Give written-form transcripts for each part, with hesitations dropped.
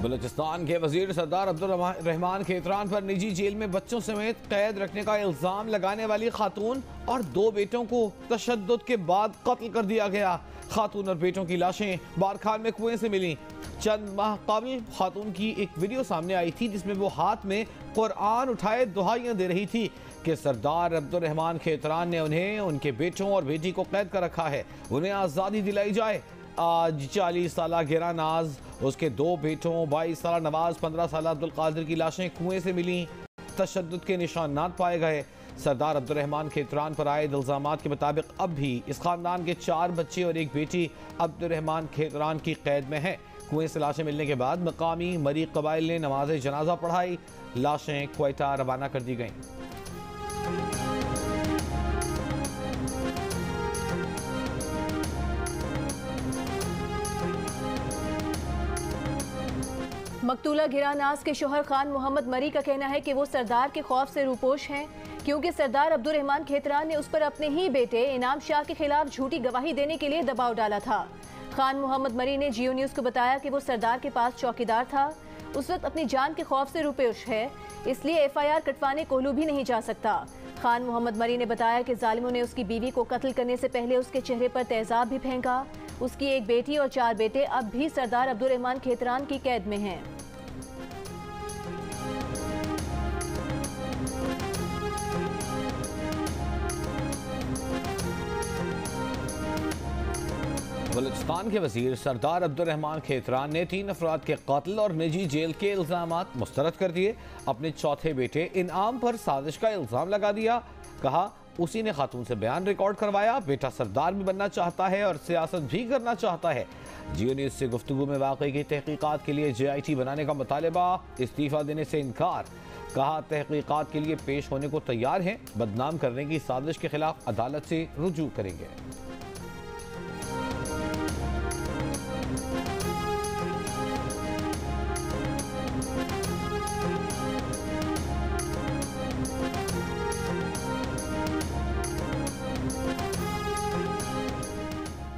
बलूचिस्तान के वजीर सरदार अब्दुल रहमान खेतरान पर निजी जेल में बच्चों समेत कैद रखने का इल्जाम लगाने वाली खातून और 2 बेटों को तशद्दुद के बाद कत्ल कर दिया गया। खातून और बेटों की लाशें बारखान में कुएं से मिली। चंद माह कबल खातून की एक वीडियो सामने आई थी जिसमें वो हाथ में कुरान उठाए दुआएं दे रही थी कि सरदार अब्दुल रहमान खेतरान ने उन्हें, उनके बेटों और बेटी को कैद कर रखा है, उन्हें आज़ादी दिलाई जाए। आज 40 साल गिरा नाज, उसके 2 बेटों 22 साल नवाज, 15 साल अब्दुल कादिर की लाशें कुएं से मिली। तशद्दुद के निशानात पाए गए। सरदार अब्दुल रहमान खेतरान पर आए इल्जामात के मुताबिक अब भी इस खानदान के 4 बच्चे और एक बेटी अब्दुल रहमान खेतरान की कैद में है। कुएं से लाशें मिलने के बाद मकामी मरी कबाइल ने नमाज जनाजा पढ़ाई। लाशें क्वेटा रवाना कर दी गईं। मकतूला गिरानास के शोहर खान मोहम्मद मरी का कहना है कि वो सरदार के खौफ से रूपोश हैं क्योंकि सरदार अब्दुल रहमान खेतरान ने उस पर अपने ही बेटे इनाम शाह के खिलाफ झूठी गवाही देने के लिए दबाव डाला था। खान मोहम्मद मरी ने जियो न्यूज़ को बताया कि वो सरदार के पास चौकीदार था, उस वक्त अपनी जान के खौफ से रूपोश है, इसलिए FIR कटवाने कोहलू भी नहीं जा सकता। खान मोहम्मद मरी ने बताया कि जालिमों ने उसकी बीवी को कत्ल करने से पहले उसके चेहरे पर तेजाब भी फेंका। उसकी एक बेटी और 4 बेटे अब भी सरदार अब्दुल रहमान खेतरान की कैद में हैं। बलूचिस्तान के वजीर सरदार अब्दुल रहमान खेतरान ने 3 अफराद के कत्ल और निजी जेल के इल्जामात मुस्तरद कर दिए। अपने चौथे बेटे इनाम पर साजिश का इल्जाम लगा दिया। कहा उसी ने खातून से बयान रिकॉर्ड करवाया। बेटा सरदार भी बनना चाहता है और सियासत भी करना चाहता है। जियो न्यूज़ से गुफ्तगू में वाक़ई की तहकीकात के लिए JIT बनाने का मुतालबा, इस्तीफ़ा देने से इनकार। कहा तहकीकात के लिए पेश होने को तैयार हैं, बदनाम करने की साजिश के खिलाफ अदालत से रुजू करेंगे।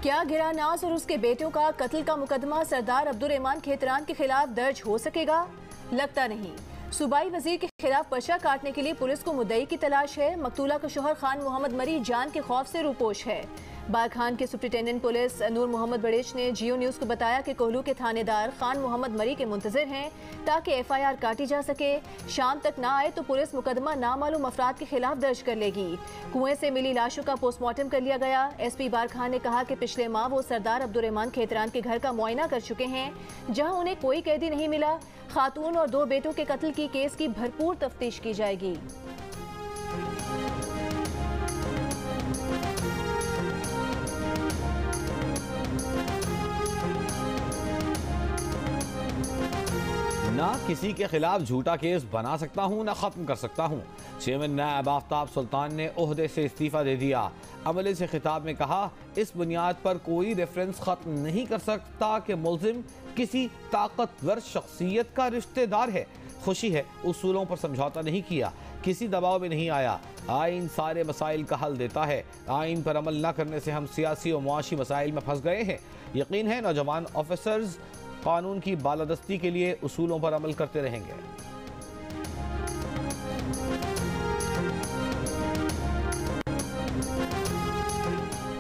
क्या गिरानास और उसके बेटों का कत्ल का मुकदमा सरदार अब्दुल रहमान खेतरान के खिलाफ दर्ज हो सकेगा? लगता नहीं। सूबाई वजीर के खिलाफ पर्चा काटने के लिए पुलिस को मुद्दई की तलाश है। मकतूला का शोहर खान मोहम्मद मरी जान के खौफ से रूपोश है। बारखान के सुप्रिंटेंडेंट पुलिस नूर मोहम्मद बड़ेश ने जियो न्यूज़ को बताया कि कोहलू के थानेदार खान मोहम्मद मरी के मुंतजिर हैं ताकि FIR काटी जा सके। शाम तक ना आए तो पुलिस मुकदमा नामालूम अफराद के खिलाफ दर्ज कर लेगी। कुएं से मिली लाशों का पोस्टमार्टम कर लिया गया। SP बारखान ने कहा कि पिछले माह वो सरदार अब्दुल रहमान खेतरान के घर का मुआयना कर चुके हैं जहां उन्हें कोई कैदी नहीं मिला। खातून और 2 बेटों के कत्ल की केस की भरपूर तफ्तीश की जाएगी। ना किसी के खिलाफ झूठा केस बना सकता हूँ ना खत्म कर सकता हूँ। चेयरमैन नायब आफ्ताब सुल्तान ने ओहदे से इस्तीफा दे दिया। अमले से खिताब में कहा इस बुनियाद पर कोई रेफरेंस खत्म नहीं कर सकता कि मुल्जिम किसी ताकतवर शख्सियत का रिश्तेदार है। खुशी है उसूलों पर समझौता नहीं किया, किसी दबाव में नहीं आया। आइन सारे मसाइल का हल देता है। आइन पर अमल न करने से हम सियासी और मुआशी मसाइल में फंस गए हैं। यकीन है नौजवान ऑफिसर्स कानून की बालादस्ती के लिए उसूलों पर अमल करते रहेंगे।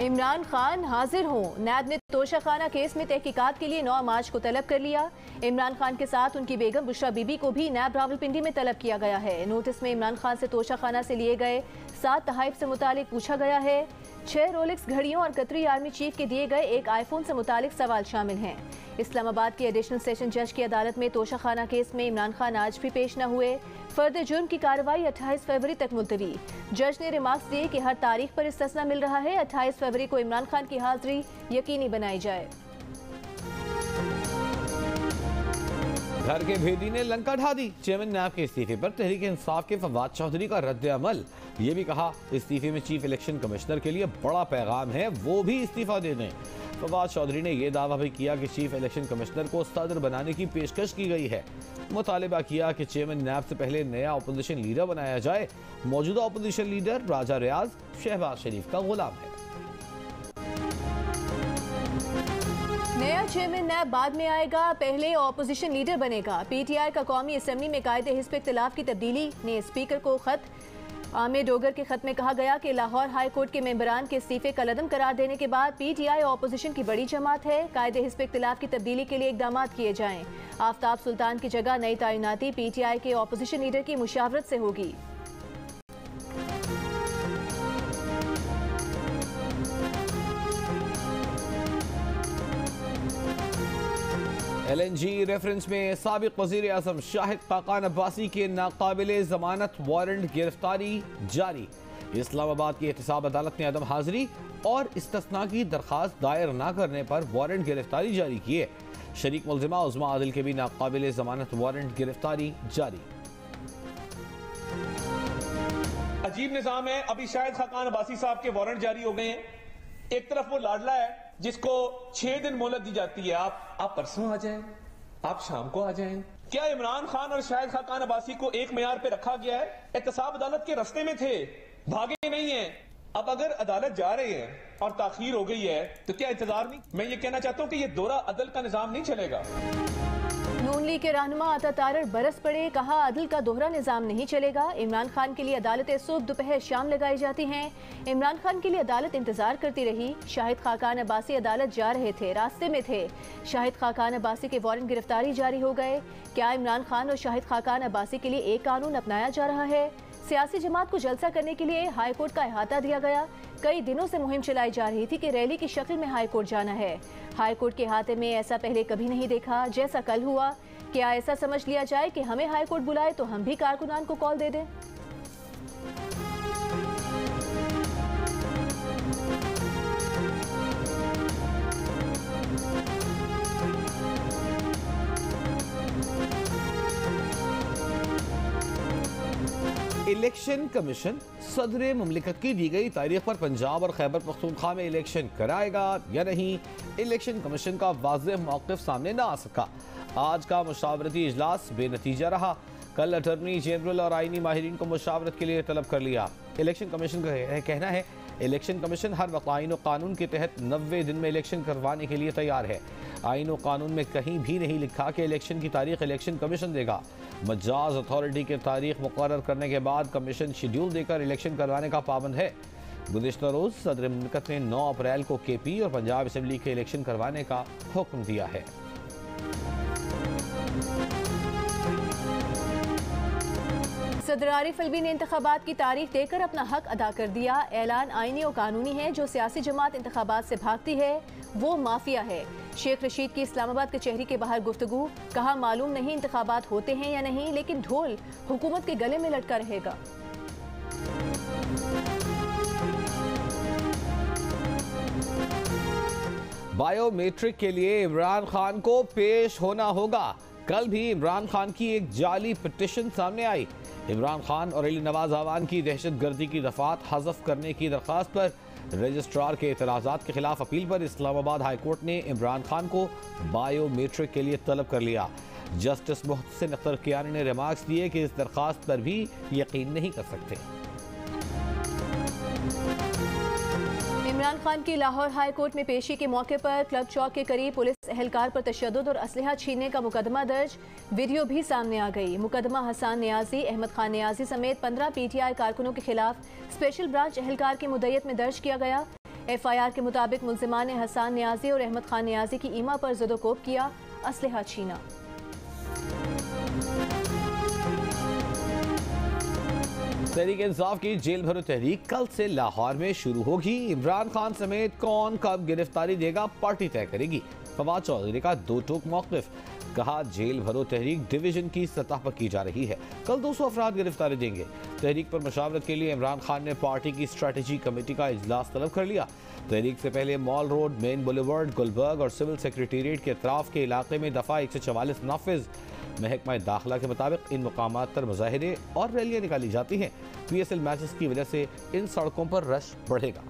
इमरान खान हाजिर हों। नैब ने तोशाखाना केस में तहकीकात के लिए 9 मार्च को तलब कर लिया। इमरान खान के साथ उनकी बेगम बुशरा बीबी को भी नैब रावलपिंडी में तलब किया गया है। नोटिस में इमरान खान से तोशाखाना से लिए गए 7 तहाइफ से मुतालिक पूछा गया है। 6 रोलेक्स घड़ियों और कतरी आर्मी चीफ के दिए गए एक आईफोन से मुतालिक सवाल शामिल हैं। इस्लामाबाद की एडिशनल सेशन जज की अदालत में तोशाखाना केस में इमरान खान आज भी पेश न हुए। फर्द जुर्म की कार्रवाई 28 फरवरी तक मुलतवी। जज ने रिमार्क्स दिए कि हर तारीख पर इस्तिस्ना मिल रहा है। 28 फरवरी को इमरान खान की हाजिरी यकीनी बनाई जाए। घर के भेदी ने लंका ढा दी। चेयरमैन नायब के इस्तीफे पर तहरीक इंसाफ के फवाद चौधरी का रद्द अमल। ये भी कहा इस्तीफे में चीफ इलेक्शन कमिश्नर के लिए बड़ा पैगाम है, वो भी इस्तीफा दे दें। फवाद चौधरी ने यह दावा भी किया कि चीफ इलेक्शन कमिश्नर को सदर बनाने की पेशकश की गई है। मुतालिबा किया कि चेयरमैन नायब से पहले नया अपोजिशन लीडर बनाया जाए। मौजूदा अपोजिशन लीडर राजा रियाज शहबाज शरीफ का गुलाम है। नया चेयरमैन नैब बाद में आएगा, पहले ऑपोजिशन लीडर बनेगा। पीटीआई का कौमी असम्बली में कायदे हिस्ब इख्तिलाफ की तब्दीली ने स्पीकर को खत। आमिर डोगर के खत में कहा गया कि लाहौर हाई कोर्ट के मेंबरान के इस्तीफे का लदम करार देने के बाद पीटीआई ऑपोजिशन की बड़ी जमात है। कायदे हिस्ब इख्तिलाफ की तब्दीली के लिए इकदाम किए जाएं। आफ्ताब सुल्तान की जगह नई तैनाती पीटीआई के ऑपोजिशन लीडर की मुशावरत से होगी। LNG रेफरेंस में साबिक वजीर आजम शाहिद खाकान अब्बासी के नाकाबिले जमानत वारंट गिरफ्तारी जारी। इस्लामाबाद की एहतसाब अदालत ने अदम हाजिरी और इस्तस्ना की दरखास्त दायर न करने पर वारंट गिरफ्तारी जारी की है। शरीक मुलजिमा उज़मा आदिल के भी नाकाबिले जमानत वारंट गिरफ्तारी जारी। अजीब निजाम है। अभी शाहिद खाकान अब्बासी साहब के वारंट जारी हो गए हैं। एक तरफ वो लाडला है जिसको 6 दिन मोहलत दी जाती है, आप परसों आ जाएं, आप शाम को आ जाएं। क्या इमरान खान और शाहिद खाकान अब्बासी को एक मेयार पे रखा गया है? एहतसाब अदालत के रास्ते में थे, भागे नहीं है। अब अगर अदालत जा रहे हैं और ताखीर हो गई है तो क्या इंतजार नहीं? मैं ये कहना चाहता हूं कि ये दोहरा अदल का निजाम नहीं चलेगा। नून लीग के रहनुमा अता तारड़ बरस पड़े, कहा अदल का दोहरा निजाम नहीं चलेगा। इमरान खान के लिए अदालतें सुबह दोपहर शाम लगाई जाती हैं। इमरान खान के लिए अदालत इंतजार करती रही। शाहिद खाकान अब्बासी अदालत जा रहे थे, रास्ते में थे। शाहिद खाकान अब्बासी के वारंट गिरफ्तारी जारी हो गए। क्या इमरान खान और शाहिद खाकान अब्बासी के लिए एक कानून अपनाया जा रहा है? सियासी जमात को जलसा करने के लिए हाई कोर्ट का अहाता दिया गया। कई दिनों से मुहिम चलाई जा रही थी कि रैली की शक्ल में हाई कोर्ट जाना है। हाई कोर्ट के अहाते में ऐसा पहले कभी नहीं देखा जैसा कल हुआ। क्या ऐसा समझ लिया जाए कि हमें हाई कोर्ट बुलाए तो हम भी कारकुनान को कॉल दे दें? इलेक्शन कमीशन सदर मुमलिकत की दी गई तारीख पर पंजाब और खैबर पख्तूनख्वा में इलेक्शन कराएगा या नहीं, इलेक्शन कमीशन का वाज़ेह मौक़िफ़ सामने न आ सका। आज का मुशावरती इजलास बेनतीजा रहा। कल अटॉर्नी जनरल और आईनी माहिरीन को मुशावरत के लिए तलब कर लिया। इलेक्शन कमीशन का कहना है इलेक्शन कमीशन हर वक्त आईन और कानून के तहत 90 दिन में इलेक्शन करवाने के लिए तैयार है। आईन और कानून में कहीं भी नहीं लिखा कि इलेक्शन की तारीख इलेक्शन कमीशन देगा। मजाज अथॉरिटी की तारीख मुकर्रर करने के बाद कमीशन शेड्यूल देकर इलेक्शन करवाने का पाबंद है। गुज़िश्ता रोज़ सदर मुमलिकत ने 9 अप्रैल को केपी और पंजाब असम्बली के इलेक्शन करवाने का हुक्म दिया है। सदर आरिफ अलवी ने इंतखाबात की तारीख देकर अपना हक अदा कर दिया। ऐलान आईनी और कानूनी है। जो सियासी जमात इंतखाबात से भागती है वो माफिया है। शेख रशीद की इस्लामाबाद कचहरी के बाहर गुफ्तगू, कहा मालूम नहीं इंतखाबात होते हैं या नहीं, लेकिन ढोल हुकूमत के गले में लटका रहेगा। बायोमेट्रिक के लिए इमरान खान को पेश होना होगा। कल भी इमरान खान की एक जाली पिटिशन सामने आई। इमरान खान और अली नवाज आवान की दहशतगर्दी की दफात हज़फ करने की दरख्वास्त पर रजिस्ट्रार के एतराज़ात के खिलाफ अपील पर इस्लामाबाद हाई कोर्ट ने इमरान खान को बायोमेट्रिक के लिए तलब कर लिया। जस्टिस मोहसिन अख्तर कियानी ने रिमार्क्स दिए कि इस दरख्वास्त पर भी यकीन नहीं कर सकते। इमरान खान की लाहौर हाई कोर्ट में पेशी के मौके पर क्लब चौक के करीब पुलिस एहलकार पर तशद्दुद और असलहा छीनने का मुकदमा दर्ज, वीडियो भी सामने आ गई। मुकदमा हसन नियाजी, अहमद खान नियाजी समेत 15 पीटीआई कारकुनों के खिलाफ स्पेशल ब्रांच एहलकार की मुद्दत में दर्ज किया गया। एफआईआर के मुताबिक मुल्जिमान ने हसन नियाजी और अहमद खान नियाजी की ईमा पर ज़दोकोब किया, असलहा छीना। तहरीक इंसाफ की जेल भरो तहरीक कल से लाहौर में शुरू होगी। इमरान खान समेत कौन कब गिरफ्तारी देगा पार्टी तय करेगी। फवाद चौधरी का दो टूक मौक़िफ़, कहा जेल भरो तहरीक डिवीजन की सतह पर की जा रही है। कल 200 अफराद गिरफ्तारी देंगे। तहरीक पर मशावरत के लिए इमरान खान ने पार्टी की स्ट्रेटजी कमेटी का इजलास तलब कर लिया। तहरीक से पहले Mall Road, Main Boulevard, Gulberg और सिविल सेक्रेटेरिएट के अतराफ के इलाके में दफ़ा 144 नाफिज। महकमा दाखिला के मुताबिक इन मकामात पर मुजाहिरे और रैलियाँ निकाली जाती हैं। PSL मैचेस की वजह से इन सड़कों पर रश बढ़ेगा।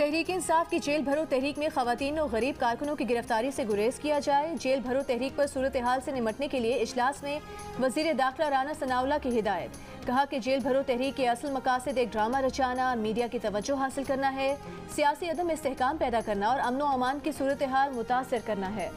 तहरीक इंसाफ की जेल भरो तहरीक में खवातीन और गरीब कारकुनों की गिरफ्तारी से गुरेज किया जाए। जेल भरो तहरीक पर सूरत हाल से निमटने के लिए इजलास में वजीर दाखिला राना सनाउल्लाह की हिदायत। कहा कि जेल भरो तहरीक के असल मकासद एक ड्रामा रचाना, मीडिया की तवज्जो हासिल करना है, सियासी अदम इस्तेहकाम पैदा करना और अमन व अमान की सूरत हाल मुतासर करना है।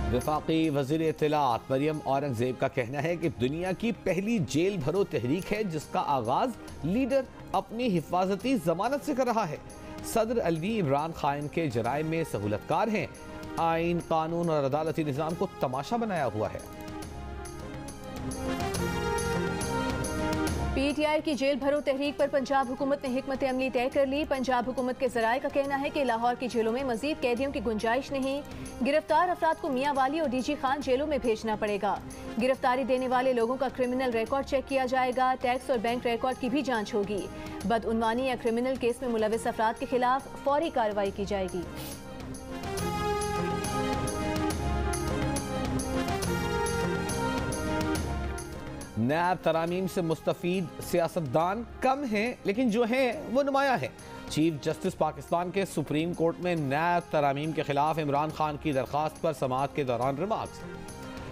वफाकी वज़ीर इत्तलात मरियम औरंगजेब का कहना है कि दुनिया की पहली जेल भरो तहरीक है जिसका आगाज लीडर अपनी हिफाजती जमानत से कर रहा है। सदर अली इमरान खान के जराइम में सहूलतकार हैं। आइन, कानून और अदालती निज़ाम को तमाशा बनाया हुआ है। पीटीआई की जेल भरो तहरीक पर पंजाब हुकूमत ने हिकमत अमली तय कर ली। पंजाब हुकूमत के जराये का कहना है कि लाहौर की जेलों में मजीद कैदियों की गुंजाइश नहीं। गिरफ्तार अफराद को मियाँ वाली और डीजी खान जेलों में भेजना पड़ेगा। गिरफ्तारी देने वाले लोगों का क्रिमिनल रिकॉर्ड चेक किया जाएगा। टैक्स और बैंक रिकॉर्ड की भी जांच होगी। बदउनवानी या क्रिमिनल केस में मुलविस अफराद के खिलाफ फौरी कार्रवाई की जाएगी। नैब तरामीम से मुस्तफीद सियासतदान कम हैं, लेकिन जो हैं वो नुमाया हैं। चीफ जस्टिस पाकिस्तान के सुप्रीम कोर्ट में नैब तरामीम के खिलाफ इमरान खान की दरख्वास्त पर समाअत के दौरान रिमार्क्स।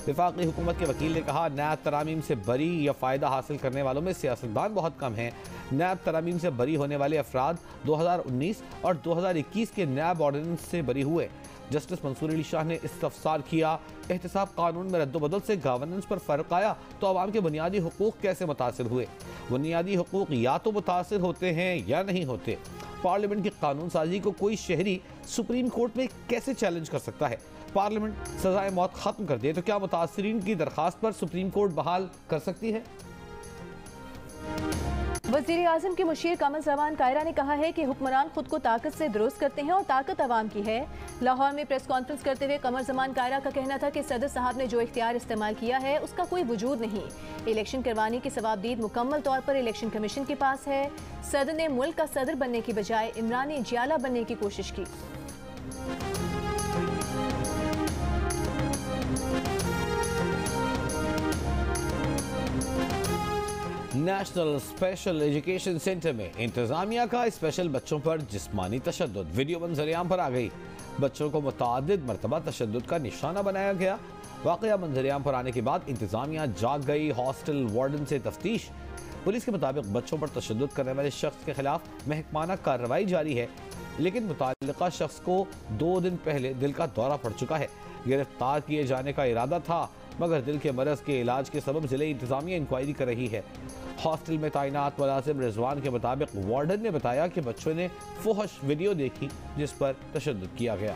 वफाकी हुकूमत के वकील ने कहा, नैब तरामीम से बरी या फ़ायदा हासिल करने वालों में सियासतदान बहुत कम हैं। नैब तरामीम से बरी होने वाले अफराद 2019 और 2021 के नैब ऑर्डिनेंस से बरी हुए। जस्टिस मंसूर अली शाह ने इस्तफसार किया, एहतसाब कानून में रद्दबदल से गवर्नेंस पर फ़र्क आया तो आवाम के बुनियादी हुकूक कैसे मुतासिर हुए? बुनियादी हुकूक या तो मुतासिर होते हैं या नहीं होते। पार्लियामेंट की कानून साजी को कोई शहरी सुप्रीम कोर्ट में कैसे चैलेंज कर सकता है? पार्लियामेंट सजाए मौत खत्म कर दे तो क्या मुतासरीन की दरखास्त पर सुप्रीम कोर्ट बहाल कर सकती है? वज़ीर आज़म के मुशीर कमर जमान कायरा ने कहा है कि हुक्मरान खुद को ताकत से दुरुस्त करते हैं और ताकत अवाम की है। लाहौर में प्रेस कॉन्फ्रेंस करते हुए कमर जमान कायरा का कहना था कि सदर साहब ने जो इख्तियार इस्तेमाल किया है उसका कोई वजूद नहीं। इलेक्शन करवाने की सवाबदीद मुकम्मल तौर पर इलेक्शन कमीशन के पास है। सदर ने मुल्क का सदर बनने की बजाय इमरानी जियाला बनने की कोशिश की। नेशनल स्पेशल एजुकेशन सेंटर में इंतजामिया का स्पेशल बच्चों पर जिस्मानी तशद्दुद। वीडियो मंजरियाम पर आ गई। बच्चों को मुतादिद मरतबा तशद्दुद का निशाना बनाया गया। वाक़या मंजरियाम पर आने के बाद इंतजामिया जाग गई। हॉस्टल वार्डन से तफ्तीश। पुलिस के मुताबिक बच्चों पर तशद्दुद करने वाले शख्स के खिलाफ महकमाना कार्रवाई जारी है, लेकिन मुताल्लिका शख्स को 2 दिन पहले दिल का दौरा पड़ चुका है। गिरफ्तार किए जाने का इरादा था, मगर दिल के मरज के इलाज के सबब जिले इंतजामिया इंक्वायरी कर रही है। हॉस्टल में तैनात मुलाजिम रिजवान के मुताबिक वार्डन ने बताया कि बच्चों ने फुहश वीडियो देखी जिस पर तशद्दुद किया गया।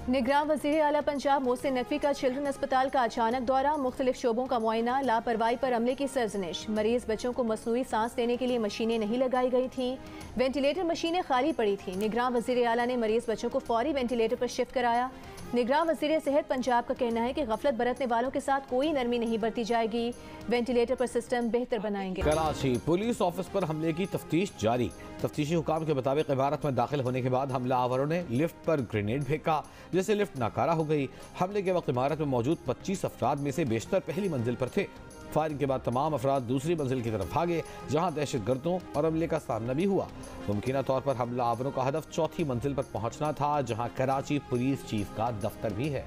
निगरान वज़ीर आला पंजाब मोहसिन नकवी का चिल्ड्रन अस्पताल का अचानक दौरा। मुख्तलिफ शोबों का मुआयना, लापरवाही पर अमले की सरजनिश। मरीज बच्चों को मसनूई सांस देने के लिए मशीनें नहीं लगाई गई थी। वेंटिलेटर मशीनें खाली पड़ी थी। निगरान वज़ीर आला ने मरीज बच्चों को फौरी वेंटिलेटर पर शिफ्ट कराया। निगरान वज़ीर सेहत पंजाब का कहना है कि गफलत बरतने वालों के साथ कोई नरमी नहीं बरती जाएगी। वेंटिलेटर पर सिस्टम बेहतर बनाएंगे। कराची पुलिस ऑफिस पर हमले की तफ्तीश जारी। तफ्तीशी हुकाम के मुताबिक इमारत में दाखिल होने के बाद हमलावरों ने लिफ्ट पर ग्रेनेड फेंका, जिससे लिफ्ट नाकारा हो गई। हमले के वक्त इमारत में मौजूद 25 अफराद में से बेशतर पहली मंजिल पर थे। फायरिंग के बाद तमाम अफराद दूसरी मंजिल की तरफ भागे, जहां दहशतगर्दों और अमले का सामना भी हुआ। मुमकिन तौर पर हमलावरों का हदफ चौथी मंजिल पर पहुंचना था, जहां कराची पुलिस चीफ का दफ्तर भी है।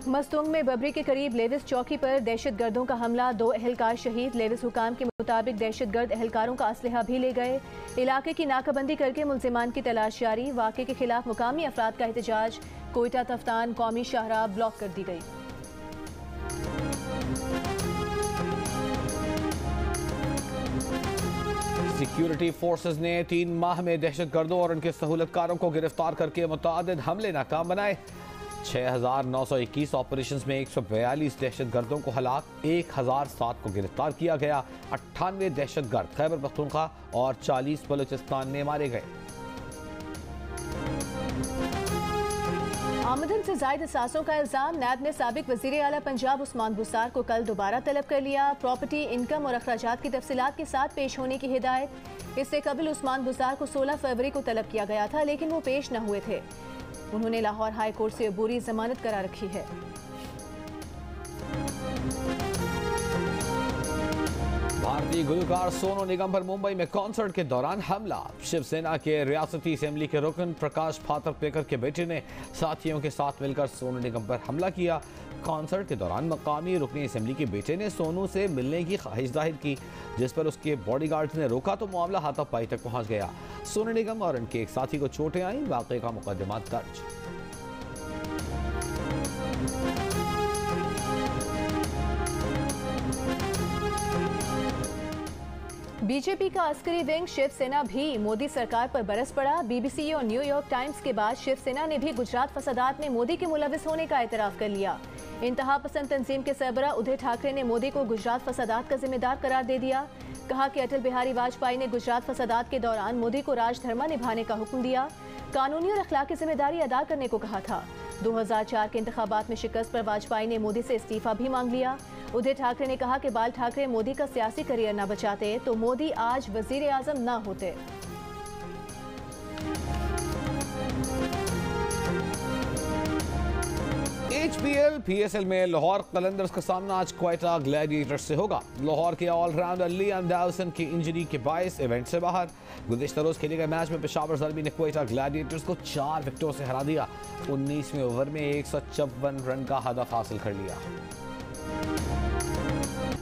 मस्तूंग में बबरी के करीब लेविस चौकी पर दहशतगर्दों का हमला, 2 एहलकार शहीद। लेविस हुकाम के मुताबिक दहशतगर्द एहलकारों का असलहा भी ले गए। इलाके की नाकाबंदी करके मुलजिमान की तलाश जारी। वाक़े के खिलाफ मुकामी अफराद का एहतजाज। कोयटा तफ्तान कौमी शाहराह ब्लॉक कर दी गई। सिक्योरिटी फोर्सेज ने 3 माह में दहशतगर्दों और उनके सहूलतकारों को गिरफ्तार करके मुतअद्दिद हमले नाकाम बनाए। 6,921 ऑपरेशन में 142 दहशतगर्दों को हलाक, 1007 को गिरफ्तार किया गया। 98 दहशतगर्द खैबर पख्तूनख्वा और 40 बलूचिस्तान में मारे गए। आमदन से जायद असासों का इल्जाम। नैब ने साबिक वजीर आला पंजाब उस्मान बुसार को कल दोबारा तलब कर लिया। प्रॉपर्टी, इनकम और अखराजात की तफसीलात के साथ पेश होने की हिदायत। इससे कबल उस्मान बुसार को 16 फरवरी को तलब किया गया था, लेकिन वो पेश न हुए थे। उन्होंने लाहौर हाई कोर्ट से अबूरी जमानत करा रखी है। भारतीय गुलकार सोनू निगम पर मुंबई में कॉन्सर्ट के दौरान हमला। शिवसेना के रियासती असेंबली के रुकन प्रकाश फातरपेकर के बेटे ने साथियों के साथ मिलकर सोनू निगम पर हमला किया। कॉन्सर्ट के दौरान मकामी रुकनी असेंबली के बेटे ने सोनू से मिलने की ख्वाहिश जाहिर की, जिस पर उसके बॉडीगार्ड्स ने रोका तो मामला हाथापाई तक पहुंच गया। सोनू निगम और उनके एक साथी को चोटें आई। वाकये का मुकदमा दर्ज। बीजेपी का अस्करी विंग शिवसेना भी मोदी सरकार पर बरस पड़ा। बीबीसी और न्यूयॉर्क टाइम्स के बाद शिवसेना ने भी गुजरात फसादात में मोदी के मुलविस होने का एतराफ कर लिया। इंतहा पसंद तंजीम के सरबराह उद्धव ठाकरे ने मोदी को गुजरात फसादात का जिम्मेदार करार दे दिया। कहा कि अटल बिहारी वाजपेयी ने गुजरात फसादात के दौरान मोदी को राजधर्मा निभाने का हुक्म दिया, कानूनी और अखलाकी जिम्मेदारी अदा करने को कहा था। 2004 के इंतखाबात में शिकस्त पर वाजपेयी ने मोदी से इस्तीफा भी मांग लिया। उद्धव ठाकरे ने कहा कि बाल ठाकरे मोदी का सियासी करियर न बचाते तो मोदी आज वजीर आजम न होते। HPL PSL में लाहौर कलंदर्स का सामना आज क्वेटा ग्लैडिएटर्स से होगा। लाहौर के ऑलराउंडर लियाम डाउसन की इंजरी के बायस इवेंट से बाहर। गुज़िश्ता रोज खेले गए मैच में पेशावर ज़ल्मी ने क्वेटा ग्लैडिएटर्स को 4 विकेटों से हरा दिया। 19वें ओवर में 154 रन का हदफ हासिल कर लिया।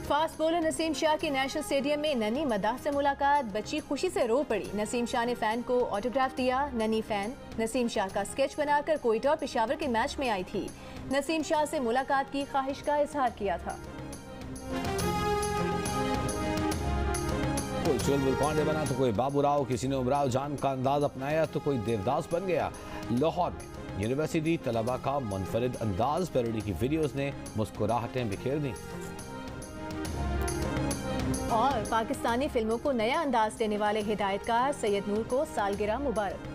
फास्ट बॉलर नसीम शाह की नेशनल स्टेडियम में ननी मदाह से मुलाकात। बच्ची खुशी से रो पड़ी। नसीम शाह ने फैन को ऑटोग्राफ दिया। ननी फैन नसीम शाह का स्केच बनाकर कोयटा और पेशावर के मैच में आई थी। नसीम शाह से मुलाकात की ख्वाहिश का इजहार किया था। कोई चुलबुल पांडे बना तो कोई बाबू राव, किसी ने उमराव जान का अंदाज अपनाया तो कोई देवदास बन गया। लाहौर में यूनिवर्सिटी तलबा का मुनफरिद अंदाज, पैरोडी की वीडियोस ने मुस्कुराहटें बिखेर दी। और पाकिस्तानी फिल्मों को नया अंदाज देने वाले हिदायतकार सैयद नूर को सालगिरह मुबारक।